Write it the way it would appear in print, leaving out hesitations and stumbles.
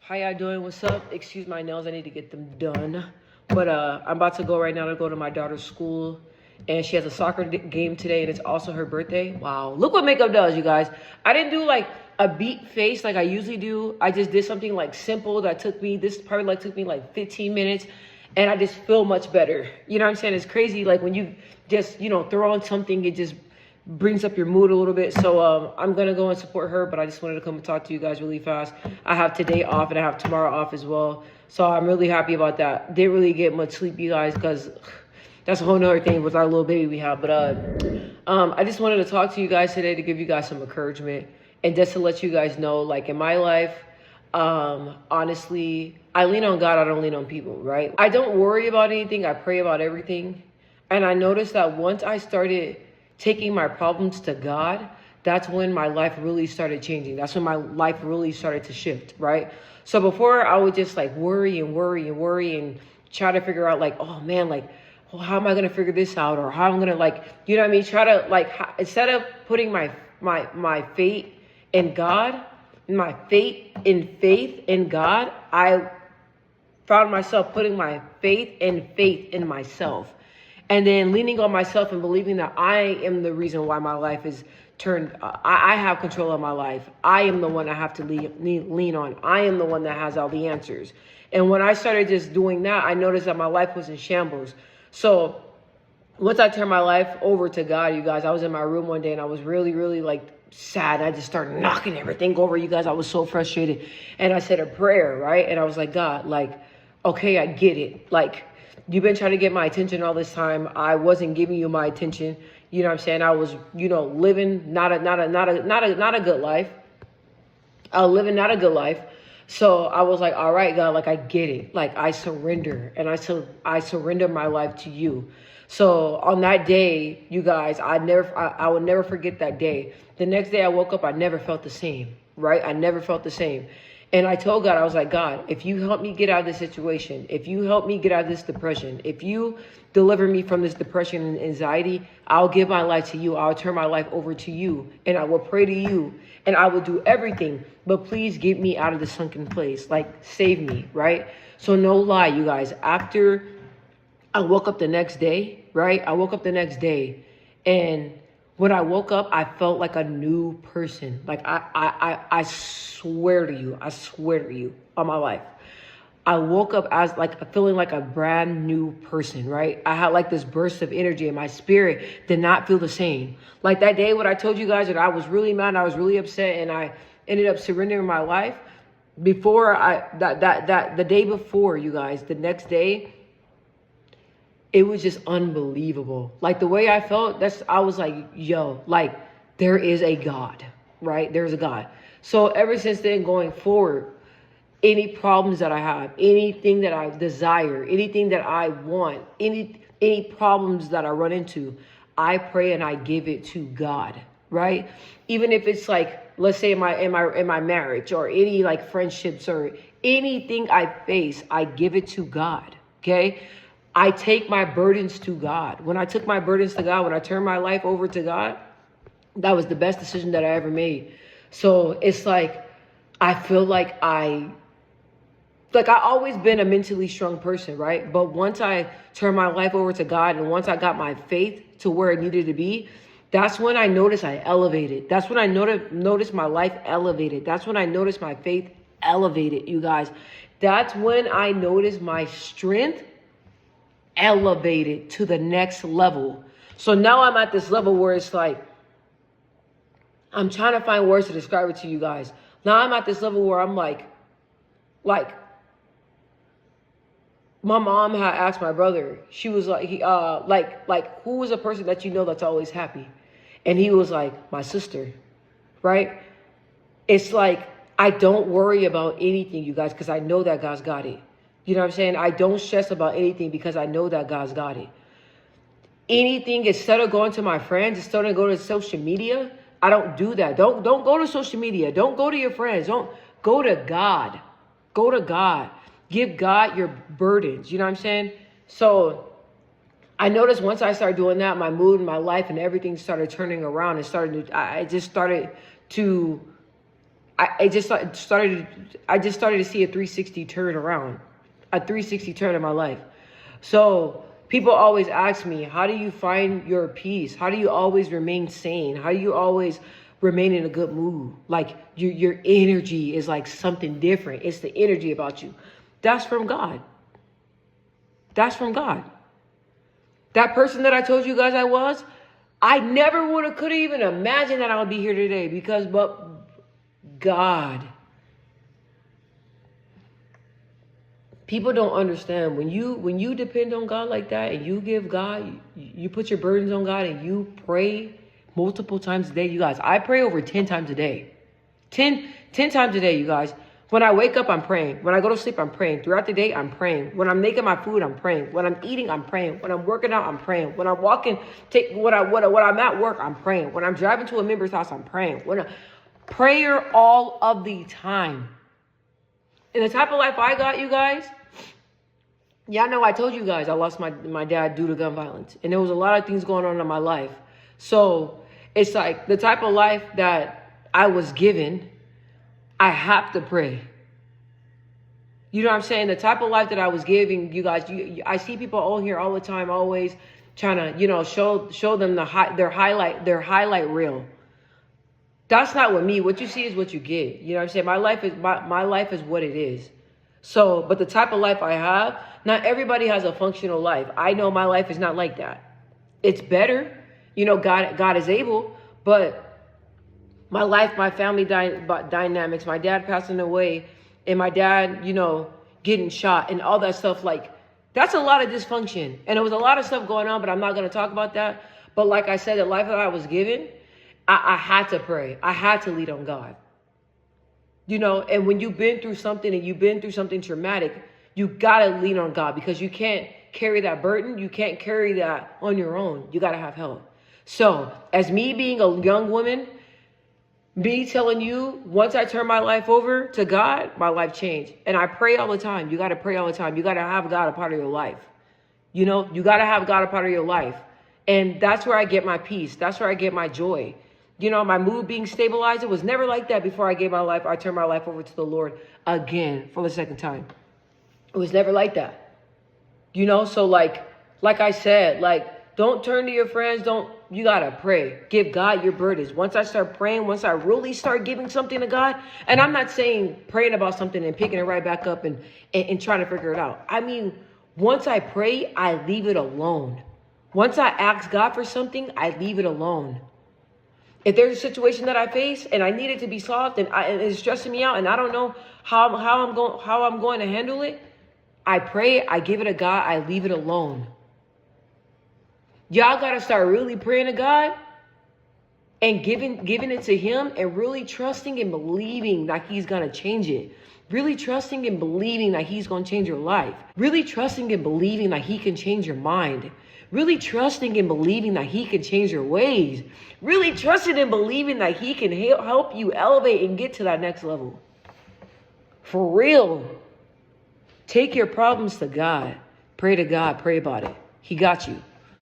How y'all doing? What's up? Excuse my nails. I need to get them done. But I'm about to go right now to go to my daughter's school. And she has a soccer game today, and it's also her birthday. Wow. Look what makeup does, you guys. I didn't do like a beat face like I usually do. I just did something like simple that this probably like took me like 15 minutes. And I just feel much better. You know what I'm saying? It's crazy. Like when you just, throw on something, it just brings up your mood a little bit. So I'm gonna go and support her, but I just wanted to come and talk to you guys really fast. I have today off and I have tomorrow off as well, so I'm really happy about that. Didn't really get much sleep, you guys, because that's a whole nother thing with our little baby we have. But I just wanted to talk to you guys today to give you guys some encouragement and just to let you guys know, like in my life, honestly, I lean on God. I don't lean on people, right? I don't worry about anything. I pray about everything. And I noticed that once I started taking my problems to God, that's when my life really started changing. That's when my life really started to shift, right? So before I would just like worry and try to figure out like, oh man, like, well, how am I going to figure this out? Or how I'm going to like, you know what I mean? Try to like, instead of putting my faith in God, my faith in God, I found myself putting my faith in myself. And then leaning on myself and believing that I am the reason why my life is turned. I have control of my life. I am the one I have to lean on. I am the one that has all the answers. And when I started just doing that, I noticed that my life was in shambles. So once I turned my life over to God, you guys, I was in my room one day and I was really, really like sad. I just started knocking everything over, you guys. I was so frustrated. And I said a prayer, right? And I was like, God, like, okay, I get it. Like, you've been trying to get my attention all this time. I wasn't giving you my attention. You know what I'm saying? I was, living not a good life. I was living not a good life. So I was like, all right, God, like I get it. Like I surrender, and I surrender my life to you. So on that day, you guys, I will never forget that day. The next day I woke up, I never felt the same, right? I never felt the same. And I told God, I was like, God, if you help me get out of this situation, if you help me get out of this depression, if you deliver me from this depression and anxiety, I'll give my life to you. I'll turn my life over to you, and I will pray to you, and I will do everything. But please get me out of the sunken place. Like, save me, right? So no lie, you guys. After I woke up the next day, right? I woke up the next day, and when I woke up, I felt like a new person. Like I swear to you on my life. I woke up as like feeling like a brand new person, right? I had like this burst of energy and my spirit did not feel the same. Like that day when I told you guys that I was really mad, I was really upset, and I ended up surrendering my life. The day before, you guys, the next day, it was just unbelievable. Like the way I felt, I was like, yo, like there is a God, right? There's a God. So ever since then going forward, any problems that I have, anything that I desire, anything that I want, any problems that I run into, I pray and I give it to God, right? Even if it's like, let's say in my marriage or any like friendships or anything I face, I give it to God, okay? I take my burdens to God. When I took my burdens to God, when I turned my life over to God, that was the best decision that I ever made. So it's like, I feel like I've always been a mentally strong person, right? But once I turned my life over to God and once I got my faith to where it needed to be, that's when I noticed I elevated. That's when I noticed my life elevated. That's when I noticed my faith elevated, you guys. That's when I noticed my strength elevated to the next level. So now I'm at this level where it's like, I'm trying to find words to describe it to you guys. Now I'm at this level where I'm like, my mom had asked my brother, she was like, who is a person that you know that's always happy? And he was like, my sister, right? It's like, I don't worry about anything, you guys, because I know that God's got it. You know what I'm saying? I don't stress about anything because I know that God's got it. Anything, instead of going to my friends, instead of going to social media, I don't do that. Don't go to social media. Don't go to your friends. Don't go to God. Go to God. Give God your burdens. You know what I'm saying? So I noticed once I started doing that, my mood and my life and everything started turning around. I just started to I just started to see a 360 turn around, a 360 turn in my life. So people always ask me, how do you find your peace? How do you always remain sane? How do you always remain in a good mood? Like your energy is like something different. It's the energy about you. That's from God. That's from God. That person that I told you guys I never could have even imagined that I would be here today but God. People don't understand when you depend on God like that and you give God, you put your burdens on God and you pray multiple times a day. You guys, I pray over 10 times a day. 10 times a day, you guys. When I wake up, I'm praying. When I go to sleep, I'm praying. Throughout the day, I'm praying. When I'm making my food, I'm praying. When I'm eating, I'm praying. When I'm working out, I'm praying. When I'm walking, when I'm at work, I'm praying. When I'm driving to a member's house, I'm praying. Prayer all of the time. And the type of life I got, you guys, y'all know I told you guys I lost my dad due to gun violence. And there was a lot of things going on in my life. So it's like the type of life that I was given, I have to pray. You know what I'm saying? The type of life that I was giving, you guys, I see people on here all the time, always trying to, show them their highlight reel. That's not what me. What you see is what you get. You know what I'm saying? My life is what it is. So, but the type of life I have, not everybody has a functional life. I know my life is not like that. It's better. God is able, but my life, my family dynamics, my dad passing away and my dad, getting shot and all that stuff, like that's a lot of dysfunction. And there was a lot of stuff going on, but I'm not going to talk about that. But like I said, the life that I was given, I had to pray. I had to lead on God. And when you've been through something and you've been through something traumatic, you got to lean on God because you can't carry that burden. You can't carry that on your own. You got to have help. So as me being a young woman, me telling you, once I turn my life over to God, my life changed. And I pray all the time. You got to pray all the time. You got to have God a part of your life. You got to have God a part of your life. And that's where I get my peace. That's where I get my joy. My mood being stabilized, it was never like that before I turned my life over to the Lord again for the second time. It was never like that. So like I said, don't turn to your friends. You got to pray. Give God your burdens. Once I start praying, once I really start giving something to God, and I'm not saying praying about something and picking it right back up and trying to figure it out. I mean, once I pray, I leave it alone. Once I ask God for something, I leave it alone. If there's a situation that I face and I need it to be solved and it's stressing me out and I don't know how I'm going to handle it, I pray, I give it to God, I leave it alone. Y'all got to start really praying to God and giving it to him and really trusting and believing that he's going to change it. Really trusting and believing that he's going to change your life. Really trusting and believing that he can change your mind. Really trusting and believing that he can change your ways. Really trusting and believing that he can help you elevate and get to that next level. For real. Take your problems to God. Pray to God. Pray about it. He got you.